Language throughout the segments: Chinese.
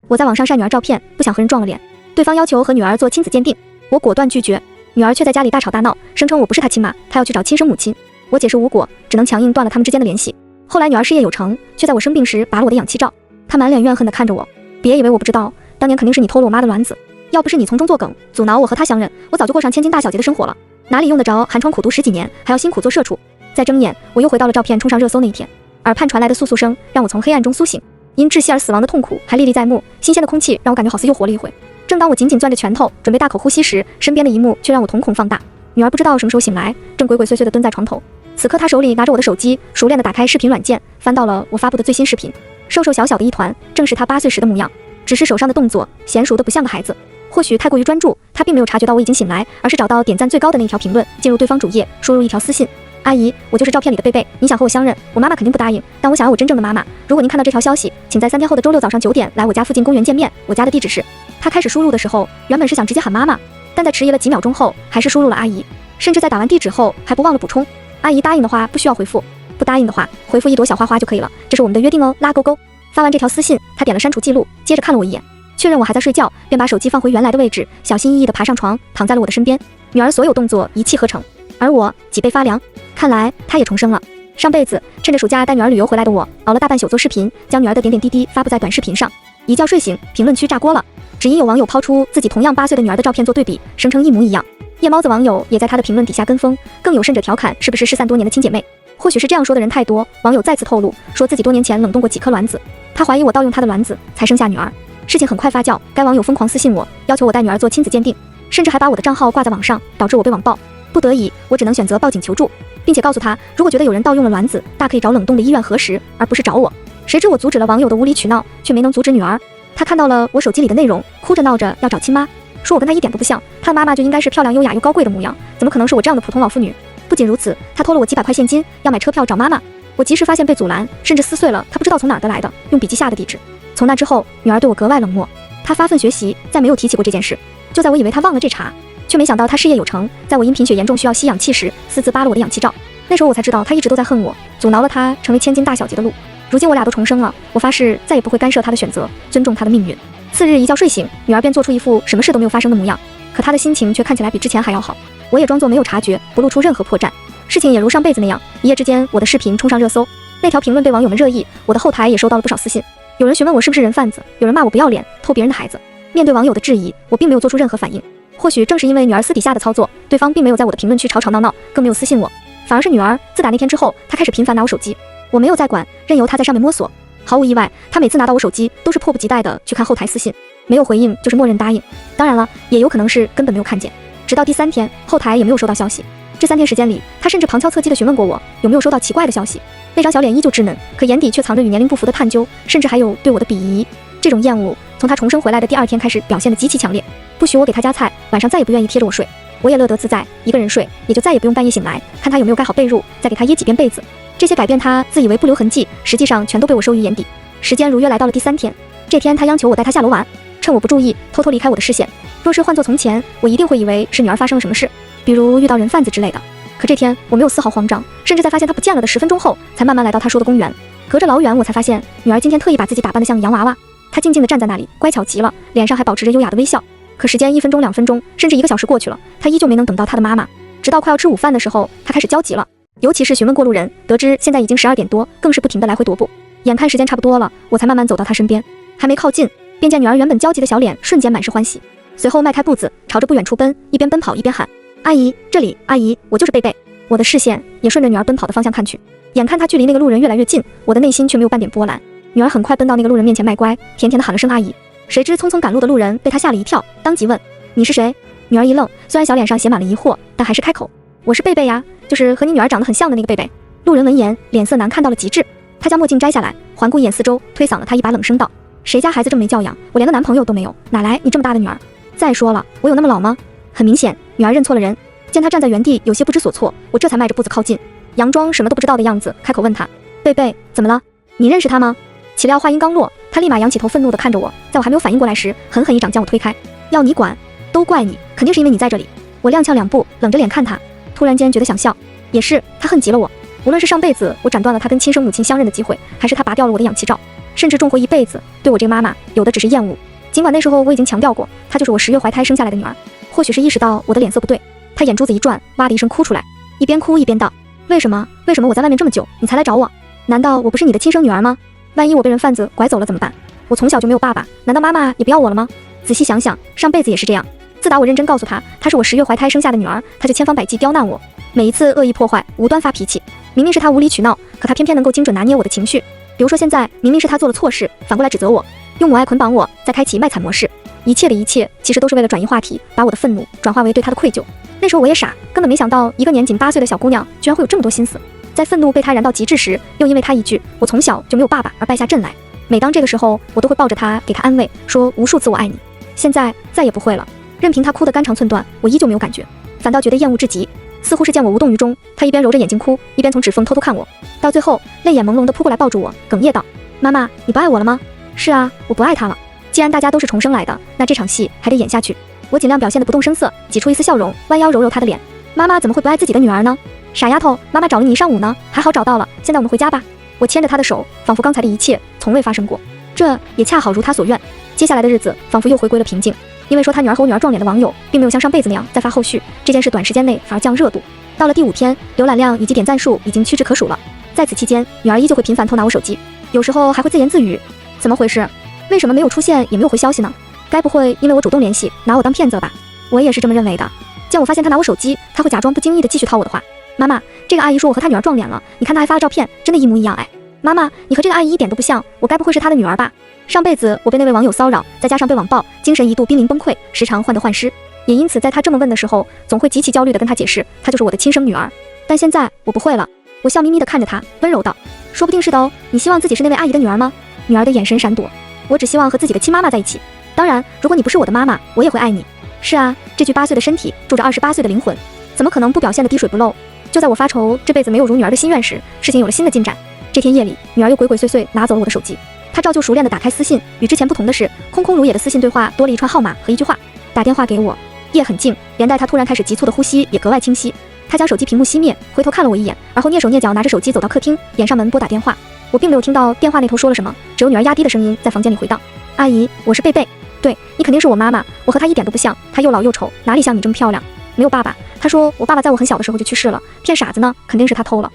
我在网上晒女儿照片，不想和人撞了脸。对方要求和女儿做亲子鉴定，我果断拒绝。女儿却在家里大吵大闹，声称我不是她亲妈，她要去找亲生母亲。我解释无果，只能强硬断了他们之间的联系。后来女儿事业有成，却在我生病时拔了我的氧气罩。她满脸怨恨地看着我，别以为我不知道，当年肯定是你偷了我妈的卵子，要不是你从中作梗，阻挠我和她相认，我早就过上千金大小姐的生活了，哪里用得着寒窗苦读10几年，还要辛苦做社畜。再睁眼，我又回到了照片冲上热搜那一天。耳畔传来的簌簌声让我从黑暗中苏醒，因窒息而死亡的痛苦还历历在目，新鲜的空气让我感觉好似又活了一回。正当我紧紧攥着拳头准备大口呼吸时，身边的一幕却让我瞳孔放大。女儿不知道什么时候醒来，正鬼鬼祟祟地蹲在床头。此刻她手里拿着我的手机，熟练地打开视频软件，翻到了我发布的最新视频。瘦瘦小小的一团，正是她8岁时的模样，只是手上的动作娴熟得不像个孩子。或许太过于专注，她并没有察觉到我已经醒来，而是找到点赞最高的那条评论，进入对方主页，输入一条私信：阿姨，我就是照片里的贝贝，你想和我相认，我妈妈肯定不答应，但我想要我真正的妈妈。如果您看到这条消息，请在3天后的周6早上9点来我家附近公园见面，我家的地址是……她开始输入的时候，原本是想直接喊妈妈，但在迟疑了几秒钟后，还是输入了阿姨，甚至在打完地址后还不忘了补充：阿姨答应的话不需要回复，不答应的话回复1朵小花花就可以了，这是我们的约定哦，拉勾勾。发完这条私信，她点了删除记录，接着看了我一眼，确认我还在睡觉，便把手机放回原来的位置，小心翼翼地爬上床，躺在了我的身边。女儿所有动作一气呵成，而我脊背发凉，看来她也重生了。上辈子趁着暑假带女儿旅游回来的我，熬了大半宿做视频，将女儿的点点滴滴发布在短视频上。一觉睡醒，评论区炸锅了，只因有网友抛出自己同样8岁的女儿的照片做对比，声称一模一样。夜猫子网友也在她的评论底下跟风，更有甚者调侃是不是失散多年的亲姐妹。或许是这样说的人太多，网友再次透露说自己多年前冷冻过几颗卵子，他怀疑我盗用她的卵子才生下女儿。事情很快发酵，该网友疯狂私信我，要求我带女儿做亲子鉴定，甚至还把我的账号挂在网上，导致我被网暴。不得已，我只能选择报警求助，并且告诉他，如果觉得有人盗用了卵子，大可以找冷冻的医院核实，而不是找我。谁知我阻止了网友的无理取闹，却没能阻止女儿。她看到了我手机里的内容，哭着闹着要找亲妈，说我跟她一点都不像，她的妈妈就应该是漂亮优雅又高贵的模样，怎么可能是我这样的普通老妇女？不仅如此，她偷了我几百块现金，要买车票找妈妈。我及时发现被阻拦，甚至撕碎了她不知道从哪儿得来的用笔记下的地址。从那之后，女儿对我格外冷漠，她发奋学习，再没有提起过这件事。就在我以为她忘了这茬，却没想到她事业有成，在我因贫血严重需要吸氧气时，私自扒了我的氧气罩。那时候我才知道，她一直都在恨我，阻挠了她成为千金大小姐的路。如今我俩都重生了，我发誓再也不会干涉她的选择，尊重她的命运。次日一觉睡醒，女儿便做出一副什么事都没有发生的模样，可她的心情却看起来比之前还要好。我也装作没有察觉，不露出任何破绽。事情也如上辈子那样，一夜之间我的视频冲上热搜，那条评论被网友们热议，我的后台也收到了不少私信。有人询问我是不是人贩子，有人骂我不要脸，偷别人的孩子。面对网友的质疑，我并没有做出任何反应。或许正是因为女儿私底下的操作，对方并没有在我的评论区吵吵闹闹，更没有私信我，反而是女儿自打那天之后，她开始频繁拿我手机，我没有再管，任由她在上面摸索。毫无意外，她每次拿到我手机都是迫不及待的去看后台私信，没有回应就是默认答应。当然了，也有可能是根本没有看见。直到第3天，后台也没有收到消息。这3天时间里，她甚至旁敲侧击地询问过我有没有收到奇怪的消息。那张小脸依旧稚嫩，可眼底却藏着与年龄不符的探究，甚至还有对我的鄙夷。这种厌恶从她重生回来的第2天开始表现得极其强烈，不许我给她夹菜，晚上再也不愿意贴着我睡。我也乐得自在，一个人睡，也就再也不用半夜醒来看她有没有盖好被褥，再给她掖几遍被子。这些改变她自以为不留痕迹，实际上全都被我收于眼底。时间如约来到了第3天，这天她央求我带她下楼玩，趁我不注意偷偷离开我的视线。若是换作从前，我一定会以为是女儿发生了什么事，比如遇到人贩子之类的。可这天我没有丝毫慌张，甚至在发现她不见了的10分钟后，才慢慢来到她说的公园。隔着老远，我才发现女儿今天特意把自己打扮得像洋娃娃。她静静地站在那里，乖巧极了，脸上还保持着优雅的微笑。可时间1分钟、2分钟，甚至1个小时过去了，她依旧没能等到她的妈妈。直到快要吃午饭的时候，她开始焦急了，尤其是询问过路人，得知现在已经12点多，更是不停地来回踱步。眼看时间差不多了，我才慢慢走到她身边，还没靠近，便见女儿原本焦急的小脸瞬间满是欢喜，随后迈开步子朝着不远处奔，一边奔跑一边喊：阿姨，这里，阿姨，我就是贝贝。我的视线也顺着女儿奔跑的方向看去，眼看她距离那个路人越来越近，我的内心却没有半点波澜。女儿很快奔到那个路人面前卖乖，甜甜地喊了声阿姨。谁知匆匆赶路的路人被她吓了一跳，当即问：你是谁？女儿一愣，虽然小脸上写满了疑惑，但还是开口：我是贝贝呀，就是和你女儿长得很像的那个贝贝。路人闻言脸色难看到了极致，他将墨镜摘下来，环顾一眼四周，推搡了她一把，冷声道：谁家孩子这么没教养，我连个男朋友都没有，哪来你这么大的女儿？再说了，我有那么老吗？很明显，女儿认错了人。见她站在原地有些不知所措，我这才迈着步子靠近，佯装什么都不知道的样子，开口问她：贝贝，怎么了？你认识他吗？岂料话音刚落，她立马仰起头，愤怒地看着我，在我还没有反应过来时，狠狠一掌将我推开。要你管，都怪你，肯定是因为你在这里。我踉跄2步，冷着脸看她，突然间觉得想笑。也是，她恨极了我，无论是上辈子我斩断了她跟亲生母亲相认的机会，还是她拔掉了我的氧气罩，甚至重活一辈子，对我这个妈妈有的只是厌恶。尽管那时候我已经强调过，她就是我10月怀胎生下来的女儿。或许是意识到我的脸色不对，她眼珠子一转，哇的一声哭出来，一边哭一边道：为什么我在外面这么久，你才来找我？难道我不是你的亲生女儿吗？万一我被人贩子拐走了怎么办？我从小就没有爸爸，难道妈妈也不要我了吗？仔细想想，上辈子也是这样。自打我认真告诉她是我10月怀胎生下的女儿，她就千方百计刁难我，每一次恶意破坏，无端发脾气。明明是她无理取闹，可她偏偏能够精准拿捏我的情绪。比如说现在，明明是她做了错事，反过来指责我，用母爱捆绑我，再开启卖惨模式。一切的一切，其实都是为了转移话题，把我的愤怒转化为对她的愧疚。那时候我也傻，根本没想到一个年仅8岁的小姑娘，居然会有这么多心思。在愤怒被她燃到极致时，又因为她一句我从小就没有爸爸而败下阵来。每当这个时候，我都会抱着她给她安慰，说无数次我爱你。现在再也不会了，任凭她哭得肝肠寸断，我依旧没有感觉，反倒觉得厌恶至极。似乎是见我无动于衷，她一边揉着眼睛哭，一边从指缝偷偷看我，到最后泪眼朦胧地扑过来抱住我，哽咽道：妈妈，你不爱我了吗？是啊，我不爱他了。既然大家都是重生来的，那这场戏还得演下去。我尽量表现得不动声色，挤出一丝笑容，弯腰揉揉她的脸。妈妈怎么会不爱自己的女儿呢？傻丫头，妈妈找了你一上午呢，还好找到了，现在我们回家吧。我牵着她的手，仿佛刚才的一切从未发生过。这也恰好如她所愿，接下来的日子仿佛又回归了平静。因为说她女儿和我女儿撞脸的网友，并没有像上辈子那样再发后续，这件事短时间内反而降热度。到了第5天，浏览量以及点赞数已经屈指可数了。在此期间，女儿依旧会频繁偷拿我手机，有时候还会自言自语：怎么回事？为什么没有出现也没有回消息呢？该不会因为我主动联系，拿我当骗子了吧？我也是这么认为的。见我发现她拿我手机，她会假装不经意的继续套我的话：妈妈，这个阿姨说我和她女儿撞脸了，你看她还发了照片，真的一模一样哎。妈妈，你和这个阿姨一点都不像，我该不会是她的女儿吧？上辈子我被那位网友骚扰，再加上被网暴，精神一度濒临崩溃，时常患得患失，也因此在她这么问的时候，总会极其焦虑的跟她解释，她就是我的亲生女儿。但现在我不会了，我笑眯眯的看着她，温柔道：说不定是的哦，你希望自己是那位阿姨的女儿吗？女儿的眼神闪躲，我只希望和自己的亲妈妈在一起。当然，如果你不是我的妈妈，我也会爱你。是啊，这具8岁的身体住着28岁的灵魂，怎么可能不表现得滴水不漏？就在我发愁这辈子没有如女儿的心愿时，事情有了新的进展。这天夜里，女儿又鬼鬼祟祟拿走了我的手机。她照旧熟练地打开私信，与之前不同的是，空空如也的私信对话多了一串号码和一句话：打电话给我。夜很静，连带她突然开始急促的呼吸也格外清晰。她将手机屏幕熄灭，回头看了我一眼，而后蹑手蹑脚拿着手机走到客厅，点上门拨打电话。我并没有听到电话那头说了什么，只有女儿压低的声音在房间里回荡：阿姨，我是贝贝。对，你肯定是我妈妈，我和她一点都不像，她又老又丑，哪里像你这么漂亮？没有爸爸，她说我爸爸在我很小的时候就去世了，骗傻子呢，肯定是她偷了。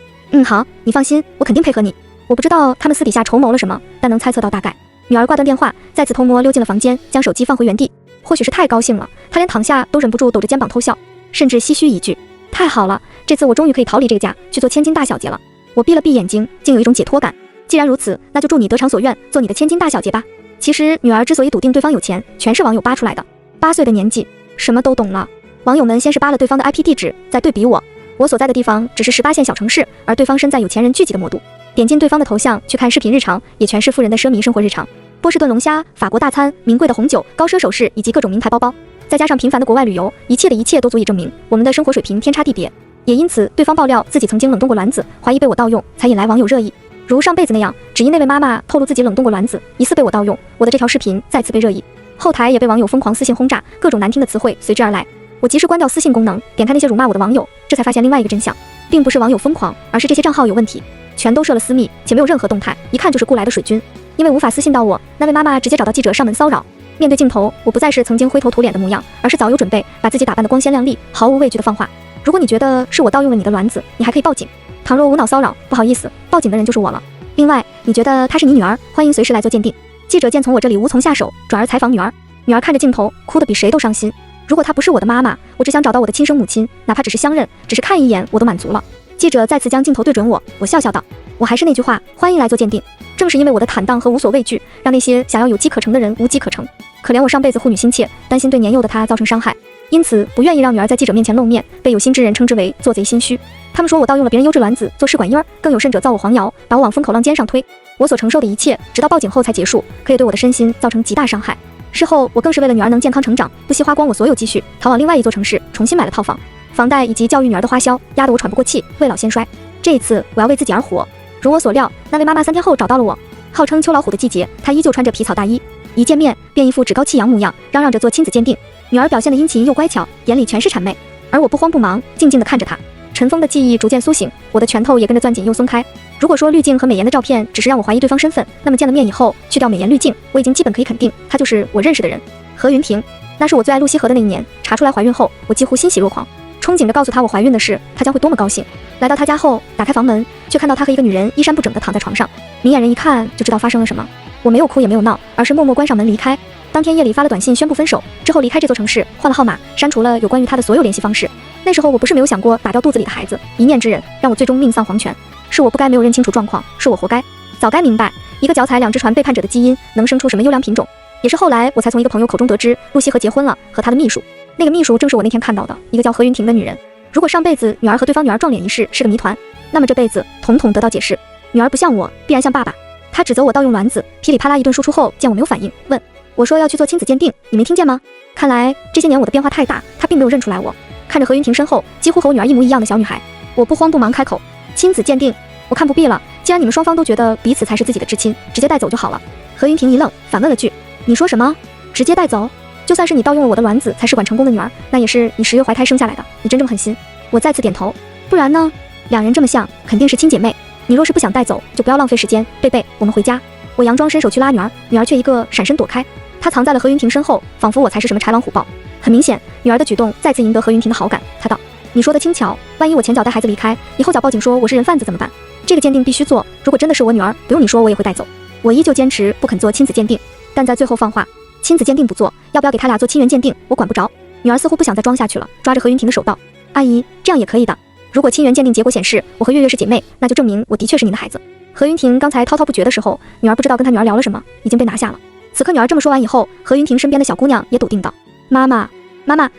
好，你放心，我肯定配合你。我不知道他们私底下筹谋了什么，但能猜测到大概。女儿挂断电话，再次偷摸溜进了房间，将手机放回原地。或许是太高兴了，她连躺下都忍不住抖着肩膀偷笑，甚至唏嘘一句：太好了，这次我终于可以逃离这个家，去做千金大小姐了。我闭了闭眼睛，竟有一种解脱感。既然如此，那就祝你得偿所愿，做你的千金大小姐吧。其实女儿之所以笃定对方有钱，全是网友扒出来的。8岁的年纪，什么都懂了。网友们先是扒了对方的 IP 地址，再对比我所在的地方只是18线小城市，而对方身在有钱人聚集的魔都。点进对方的头像去看视频日常，也全是富人的奢靡生活日常，波士顿龙虾、法国大餐、名贵的红酒、高奢首饰以及各种名牌包包，再加上频繁的国外旅游，一切的一切都足以证明我们的生活水平天差地别。也因此，对方爆料自己曾经冷冻过卵子，怀疑被我盗用，才引来网友热议。如上辈子那样，只因那位妈妈透露自己冷冻过卵子，疑似被我盗用，我的这条视频再次被热议，后台也被网友疯狂私信轰炸，各种难听的词汇随之而来。我及时关掉私信功能，点开那些辱骂我的网友，这才发现另外一个真相，并不是网友疯狂，而是这些账号有问题，全都设了私密，且没有任何动态，一看就是雇来的水军。因为无法私信到我，那位妈妈直接找到记者上门骚扰。面对镜头，我不再是曾经灰头土脸的模样，而是早有准备，把自己打扮得光鲜亮丽，毫无畏惧的放话：如果你觉得是我盗用了你的卵子，你还可以报警。倘若无脑骚扰，不好意思，报警的人就是我了。另外，你觉得她是你女儿，欢迎随时来做鉴定。记者见从我这里无从下手，转而采访女儿。女儿看着镜头，哭得比谁都伤心。如果她不是我的妈妈，我只想找到我的亲生母亲，哪怕只是相认，只是看一眼我都满足了。记者再次将镜头对准我，我笑笑道：我还是那句话，欢迎来做鉴定。正是因为我的坦荡和无所畏惧，让那些想要有机可乘的人无机可乘。可怜我上辈子护女心切，担心对年幼的她造成伤害，因此不愿意让女儿在记者面前露面，被有心之人称之为做贼心虚。他们说我盗用了别人优质卵子做试管婴儿，更有甚者造我黄谣，把我往风口浪尖上推。我所承受的一切，直到报警后才结束，可以对我的身心造成极大伤害。事后我更是为了女儿能健康成长，不惜花光我所有积蓄，逃往另外一座城市，重新买了套房，房贷以及教育女儿的花销压得我喘不过气，未老先衰。这一次我要为自己而活。如我所料，那位妈妈3天后找到了我。号称秋老虎的季节，她依旧穿着皮草大衣，一见面便一副趾高气扬模样，嚷嚷着做亲子鉴定。女儿表现得殷勤又乖巧，眼里全是谄媚，而我不慌不忙，静静地看着她。尘封的记忆逐渐苏醒，我的拳头也跟着攥紧又松开。如果说滤镜和美颜的照片只是让我怀疑对方身份，那么见了面以后，去掉美颜滤镜，我已经基本可以肯定，她就是我认识的人，何云婷。那是我最爱露西河的那一年，查出来怀孕后，我几乎欣喜若狂，憧憬着告诉她我怀孕的事，她将会多么高兴。来到她家后，打开房门，却看到她和一个女人衣衫不整地躺在床上，明眼人一看就知道发生了什么。我没有哭也没有闹，而是默默关上门离开。当天夜里发了短信宣布分手，之后离开这座城市，换了号码，删除了有关于他的所有联系方式。那时候我不是没有想过打掉肚子里的孩子，一念之忍让我最终命丧黄泉。是我不该没有认清楚状况，是我活该，早该明白一个脚踩两只船背叛者的基因能生出什么优良品种。也是后来我才从一个朋友口中得知，露西河结婚了，和他的秘书。那个秘书正是我那天看到的一个叫何云婷的女人。如果上辈子女儿和对方女儿撞脸一事是个谜团，那么这辈子统统得到解释。女儿不像我，必然像爸爸。她指责我盗用卵子，噼里啪啦一顿输出后，见我没有反应，问我说要去做亲子鉴定，你没听见吗？看来这些年我的变化太大，她并没有认出来我。看着何云婷身后几乎和我女儿一模一样的小女孩，我不慌不忙开口，亲子鉴定，我看不必了，既然你们双方都觉得彼此才是自己的至亲，直接带走就好了。何云婷一愣，反问了句，你说什么？直接带走？就算是你盗用了我的卵子才试管成功的女儿，那也是你10月怀胎生下来的，你真正狠心。我再次点头，不然呢？两人这么像，肯定是亲姐妹。你若是不想带走，就不要浪费时间。贝贝，我们回家。我佯装伸手去拉女儿，女儿却一个闪身躲开，她藏在了何云婷身后，仿佛我才是什么豺狼虎豹。很明显，女儿的举动再次赢得何云婷的好感。她道，你说的轻巧，万一我前脚带孩子离开，以后脚报警说我是人贩子怎么办？这个鉴定必须做，如果真的是我女儿，不用你说我也会带走。我依旧坚持不肯做亲子鉴定，但在最后放话，亲子鉴定不做，要不要给他俩做亲缘鉴定，我管不着。女儿似乎不想再装下去了，抓着何云婷的手道，阿姨，这样也可以的。如果亲缘鉴定结果显示我和月月是姐妹，那就证明我的确是您的孩子。何云婷刚才滔滔不绝的时候，女儿不知道跟她女儿聊了什么，已经被拿下了。此刻女儿这么说完以后，何云婷身边的小姑娘也笃定道，妈妈，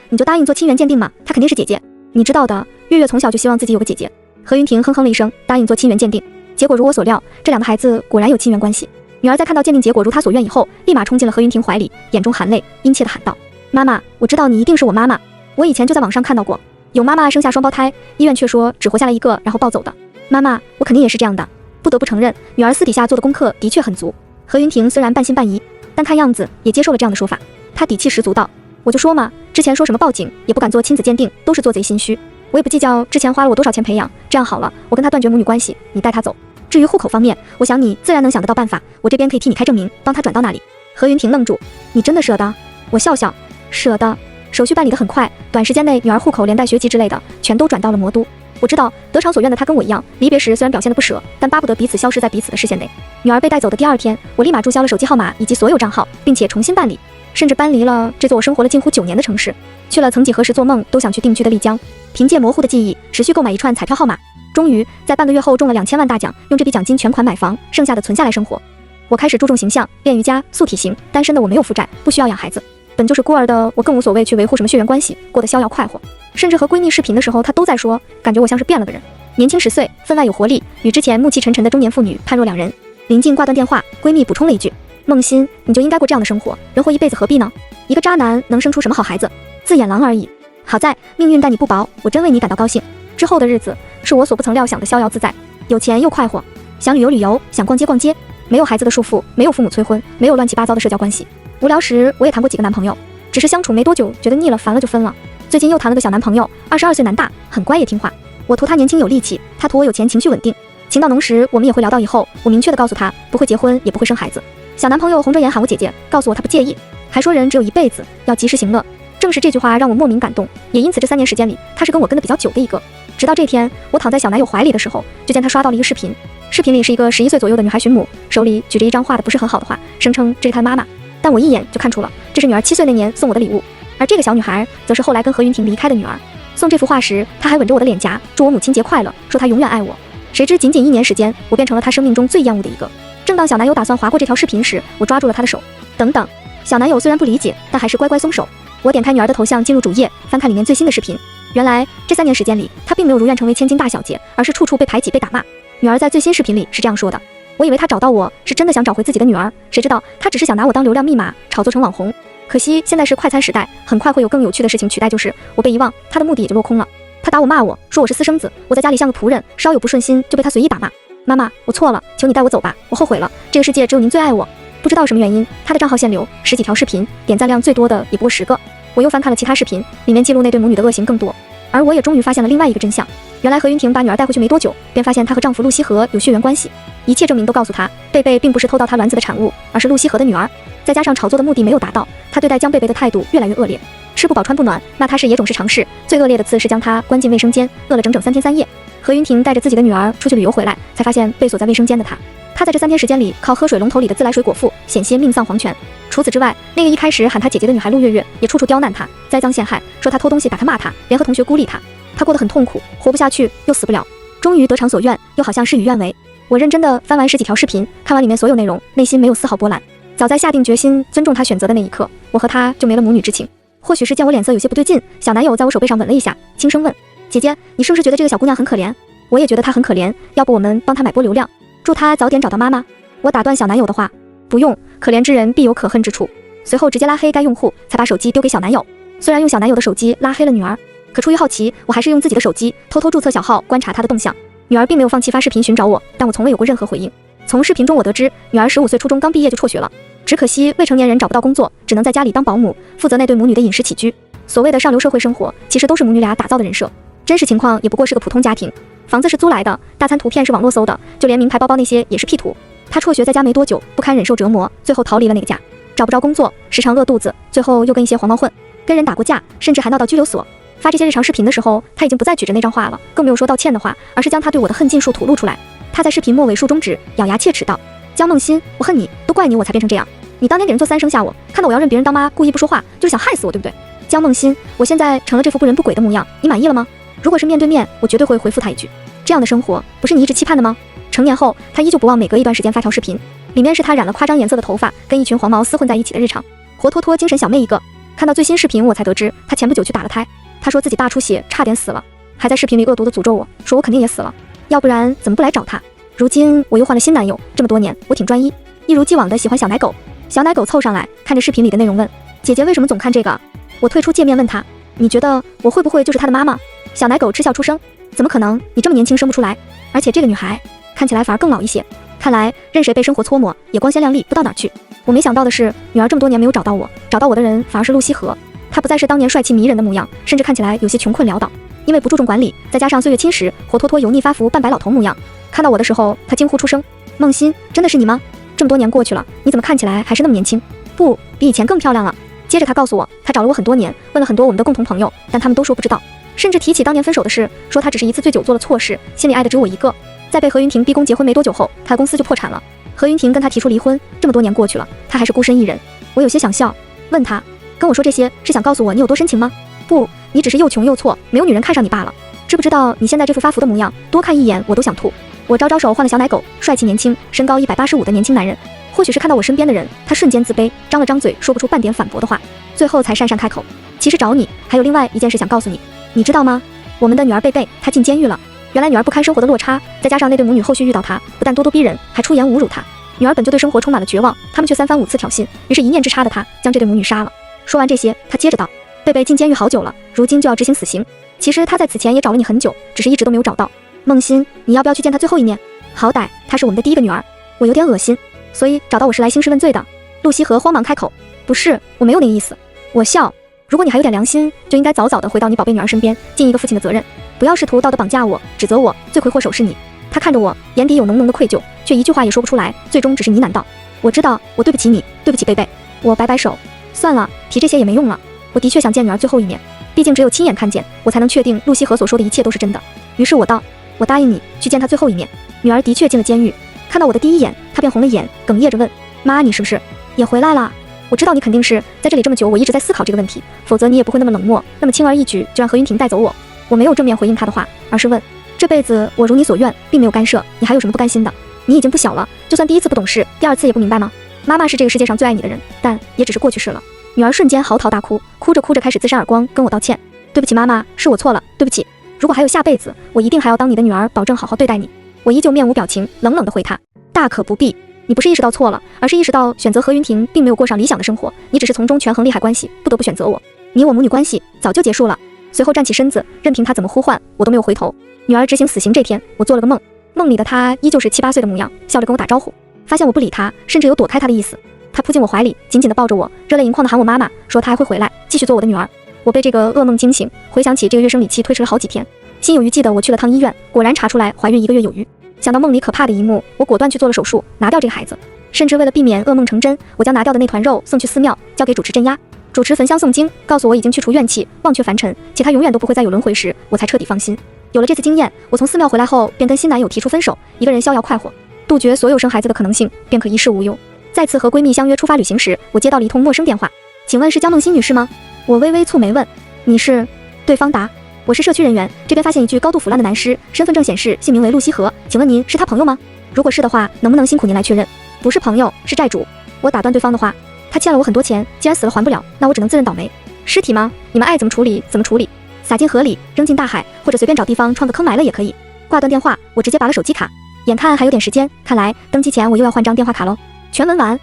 你就答应做亲缘鉴定嘛，她肯定是姐姐。你知道的，月月从小就希望自己有个姐姐。何云婷哼哼了一声，答应做亲缘鉴定。结果如我所料，这两个孩子果然有亲缘关系。女儿在看到鉴定结果如她所愿以后，立马冲进了何云婷怀里，眼中含泪，殷切地喊道，妈妈，我知道你一定是我妈妈，我以前就在网上看到过，有妈妈生下双胞胎，医院却说只活下来一个，然后抱走的。妈妈，我肯定也是这样的。不得不承认，女儿私底下做的功课的确很足。何云婷虽然半信半疑，但看样子也接受了这样的说法。她底气十足道，我就说嘛，之前说什么报警也不敢做亲子鉴定，都是做贼心虚。我也不计较之前花了我多少钱培养，这样好了，我跟她断绝母女关系，你带她走。至于户口方面，我想你自然能想得到办法，我这边可以替你开证明，帮她转到那里。何云婷愣住，你真的舍得？我笑笑，舍得。手续办理得很快，短时间内女儿户口连带学籍之类的全都转到了魔都。我知道得偿所愿的她跟我一样，离别时虽然表现得不舍，但巴不得彼此消失在彼此的视线内。女儿被带走的第二天，我立马注销了手机号码以及所有账号，并且重新办理，甚至搬离了这座我生活了近乎9年的城市，去了曾几何时做梦都想去定居的丽江。凭借模糊的记忆，持续购买一串彩票号码，终于在半个月后中了2000万大奖，用这笔奖金全款买房，剩下的存下来生活。我开始注重形象，练瑜伽，塑体型，单身的我没有负债，不需要养孩子。本就是孤儿的我更无所谓去维护什么血缘关系，过得逍遥快活。甚至和闺蜜视频的时候，她都在说，感觉我像是变了个人，年轻10岁，分外有活力，与之前暮气沉沉的中年妇女判若两人。临近挂断电话，闺蜜补充了一句，梦欣，你就应该过这样的生活，人活一辈子何必呢？一个渣男能生出什么好孩子？自眼狼而已。好在命运待你不薄，我真为你感到高兴。之后的日子是我所不曾料想的逍遥自在，有钱又快活，想旅游旅游，想逛街逛街，没有孩子的束缚，没有父母催婚，没有乱七八糟的社交关系。无聊时我也谈过几个男朋友，只是相处没多久，觉得腻了烦了就分了。最近又谈了个小男朋友，22岁男大，很乖也听话。我图他年轻有力气，他图我有钱情绪稳定。情到浓时，我们也会聊到以后，我明确的告诉他，不会结婚，也不会生孩子。小男朋友红着眼喊我姐姐，告诉我他不介意，还说人只有一辈子，要及时行乐。正是这句话让我莫名感动，也因此这3年时间里，他是跟我跟的比较久的一个。直到这天，我躺在小男友怀里的时候，就见他刷到了一个视频，视频里是一个11岁左右的女孩寻母，手里举着一张画的不是很好的画，声称这是她的妈妈。但我一眼就看出了，这是女儿7岁那年送我的礼物。而这个小女孩则是后来跟何云婷离开的女儿。送这幅画时，她还吻着我的脸颊，祝我母亲节快乐，说她永远爱我。谁知仅仅1年时间，我变成了她生命中最厌恶的一个。正当小男友打算划过这条视频时，我抓住了他的手。等等，小男友虽然不理解，但还是乖乖松手。我点开女儿的头像，进入主页，翻看里面最新的视频。原来这3年时间里，她并没有如愿成为千金大小姐，而是处处被排挤被打骂。女儿在最新视频里是这样说的，我以为她找到我是真的想找回自己的女儿，谁知道她只是想拿我当流量密码，炒作成网红。可惜现在是快餐时代，很快会有更有趣的事情取代，就是我被遗忘，她的目的也就落空了。她打我骂我说我是私生子，我在家里像个仆人，稍有不顺心就被她随意打骂。妈妈，我错了，求你带我走吧，我后悔了，这个世界只有您最爱我。不知道什么原因，她的账号限流，10几条视频，点赞量最多的也不过10个。我又翻看了其他视频，里面记录那对母女的恶行更多。而我也终于发现了另外一个真相，原来何云婷把女儿带回去没多久，便发现她和丈夫陆西河有血缘关系，一切证明都告诉她，贝贝并不是偷到她卵子的产物，而是陆西河的女儿。再加上炒作的目的没有达到，她对待江贝贝的态度越来越恶劣，吃不饱穿不暖，骂她是野种是常事，最恶劣的次是将她关进卫生间，饿了整整3天3夜。何云婷带着自己的女儿出去旅游回来，才发现被锁在卫生间的她在这3天时间里靠喝水龙头里的自来水果腹，险些命丧黄泉。除此之外，那个一开始喊她姐姐的女孩陆月月也处处刁难她，栽赃陷害，说她偷东西打她骂她，联合同学孤立她。她过得很痛苦，活不下去又死不了，终于得偿所愿，又好像事与愿违。我认真的翻完10几条视频，看完里面所有内容，内心没有丝毫波澜。早在下定决心尊重她选择的那一刻，我和她就没了母女之情。或许是见我脸色有些不对劲，小男友在我手背上吻了一下，轻声问：姐姐，你是不是觉得这个小姑娘很可怜？我也觉得她很可怜，要不我们帮她买波流量，祝她早点找到妈妈。我打断小男友的话：不用，可怜之人必有可恨之处。随后直接拉黑该用户，才把手机丢给小男友。虽然用小男友的手机拉黑了女儿，可出于好奇，我还是用自己的手机偷偷注册小号观察她的动向。女儿并没有放弃发视频寻找我，但我从未有过任何回应。从视频中我得知，女儿15岁初中刚毕业就辍学了，只可惜未成年人找不到工作，只能在家里当保姆，负责那对母女的饮食起居。所谓的上流社会生活，其实都是母女俩打造的人设，真实情况也不过是个普通家庭。房子是租来的，大餐图片是网络搜的，就连名牌包包那些也是 P 图。她辍学在家没多久，不堪忍受折磨，最后逃离了那个家，找不着工作，时常饿肚子，最后又跟一些黄毛混，跟人打过架，甚至还闹到拘留所。发这些日常视频的时候，她已经不再举着那张画了，更没有说道歉的话，而是将她对我的恨尽数吐露出来。她在视频末尾竖中指，咬牙切齿道：江梦欣，我恨你，都怪你我才变成这样。你当年给人做3生下我，看到我要认别人当妈，故意不说话，就是想害死我，对不对？江梦欣，我现在成了这副不人不鬼的模样，你满意了吗？如果是面对面，我绝对会回复他一句：这样的生活不是你一直期盼的吗？成年后，他依旧不忘每隔一段时间发条视频，里面是他染了夸张颜色的头发，跟一群黄毛厮混在一起的日常，活脱脱精神小妹一个。看到最新视频，我才得知他前不久去打了胎，他说自己大出血，差点死了，还在视频里恶毒的诅咒我，说我肯定也死了，要不然怎么不来找他？如今我又换了新男友，这么多年我挺专一，一如既往的喜欢小奶狗。小奶狗凑上来，看着视频里的内容问：姐姐为什么总看这个？我退出界面问他：你觉得我会不会就是他的妈妈？小奶狗嗤笑出声：怎么可能？你这么年轻生不出来，而且这个女孩看起来反而更老一些，看来任谁被生活搓磨也光鲜亮丽不到哪儿去。我没想到的是，女儿这么多年没有找到我，找到我的人反而是陆西河。他不再是当年帅气迷人的模样，甚至看起来有些穷困潦倒，因为不注重管理，再加上岁月侵蚀，活脱脱油腻发福半白老头模样。看到我的时候，他惊呼出声：梦欣，真的是你吗？这么多年过去了，你怎么看起来还是那么年轻？不，比以前更漂亮了。接着他告诉我，他找了我很多年，问了很多我们的共同朋友，但他们都说不知道，甚至提起当年分手的事，说他只是一次醉酒做了错事，心里爱的只有我一个。在被何云婷逼宫结婚没多久后，他的公司就破产了。何云婷跟他提出离婚，这么多年过去了，他还是孤身一人。我有些想笑，问他，跟我说这些是想告诉我你有多深情吗？不，你只是又穷又错，没有女人看上你罢了。知不知道你现在这副发福的模样，多看一眼我都想吐。我招招手换了小奶狗，帅气年轻，身高185的年轻男人。或许是看到我身边的人，他瞬间自卑，张了张嘴，说不出半点反驳的话，最后才讪讪开口：其实找你还有另外一件事想告诉你，你知道吗？我们的女儿贝贝，她进监狱了。原来女儿不堪生活的落差，再加上那对母女后续遇到她，不但咄咄逼人，还出言侮辱她。女儿本就对生活充满了绝望，他们却3番5次挑衅，于是一念之差的她将这对母女杀了。说完这些，她接着道：贝贝进监狱好久了，如今就要执行死刑。其实她在此前也找了你很久，只是一直都没有找到。梦欣，你要不要去见她最后一面？好歹她是我们的第一个女儿。我有点恶心，所以找到我是来兴师问罪的。陆西河慌忙开口：不是，我没有那个意思。我笑，如果你还有点良心，就应该早早的回到你宝贝女儿身边，尽一个父亲的责任，不要试图道德绑架我，指责我，罪魁祸首是你。他看着我，眼底有浓浓的愧疚，却一句话也说不出来，最终只是呢喃道：我知道，我对不起你，对不起贝贝。我摆摆手，算了，提这些也没用了。我的确想见女儿最后一面，毕竟只有亲眼看见，我才能确定陆西河所说的一切都是真的。于是我道：我答应你去见她最后一面。女儿的确进了监狱，看到我的第一眼，她便红了眼，哽咽着问：妈，你是不是也回来了？我知道你肯定是在这里这么久，我一直在思考这个问题，否则你也不会那么冷漠，那么轻而易举就让何云婷带走我。我没有正面回应她的话，而是问：这辈子我如你所愿，并没有干涉，你还有什么不甘心的？你已经不小了，就算第一次不懂事，第二次也不明白吗？妈妈是这个世界上最爱你的人，但也只是过去式了。女儿瞬间嚎啕大哭，哭着哭着开始自扇耳光，跟我道歉：对不起妈妈，是我错了，对不起。如果还有下辈子，我一定还要当你的女儿，保证好好对待你。我依旧面无表情，冷冷地回她：大可不必。你不是意识到错了，而是意识到选择何云婷并没有过上理想的生活，你只是从中权衡利害关系，不得不选择我。你我母女关系早就结束了。随后站起身子，任凭她怎么呼唤，我都没有回头。女儿执行死刑这天，我做了个梦，梦里的她依旧是7、8岁的模样，笑着跟我打招呼。发现我不理她，甚至有躲开她的意思。她扑进我怀里，紧紧地抱着我，热泪盈眶地喊我妈妈，说她还会回来，继续做我的女儿。我被这个噩梦惊醒，回想起这个月生理期推迟了好几天，心有余悸的我去了趟医院，果然查出来怀孕1个月有余。想到梦里可怕的一幕，我果断去做了手术，拿掉这个孩子。甚至为了避免噩梦成真，我将拿掉的那团肉送去寺庙，交给主持镇压。主持焚香诵经，告诉我已经去除怨气，忘却凡尘，且他永远都不会再有轮回时，我才彻底放心。有了这次经验，我从寺庙回来后便跟新男友提出分手，一个人逍遥快活，杜绝所有生孩子的可能性，便可一世无忧。再次和闺蜜相约出发旅行时，我接到了一通陌生电话，请问是江梦欣女士吗？我微微蹙眉问，你是？对方答，我是社区人员，这边发现一具高度腐烂的男尸，身份证显示姓名为陆西河，请问您是他朋友吗？如果是的话，能不能辛苦您来确认？不是朋友，是债主。我打断对方的话，他欠了我很多钱，既然死了还不了，那我只能自认倒霉。尸体吗？你们爱怎么处理怎么处理，撒进河里，扔进大海，或者随便找地方创个坑埋了也可以。挂断电话，我直接拔了手机卡。眼看还有点时间，看来登机前我又要换张电话卡喽。全文完。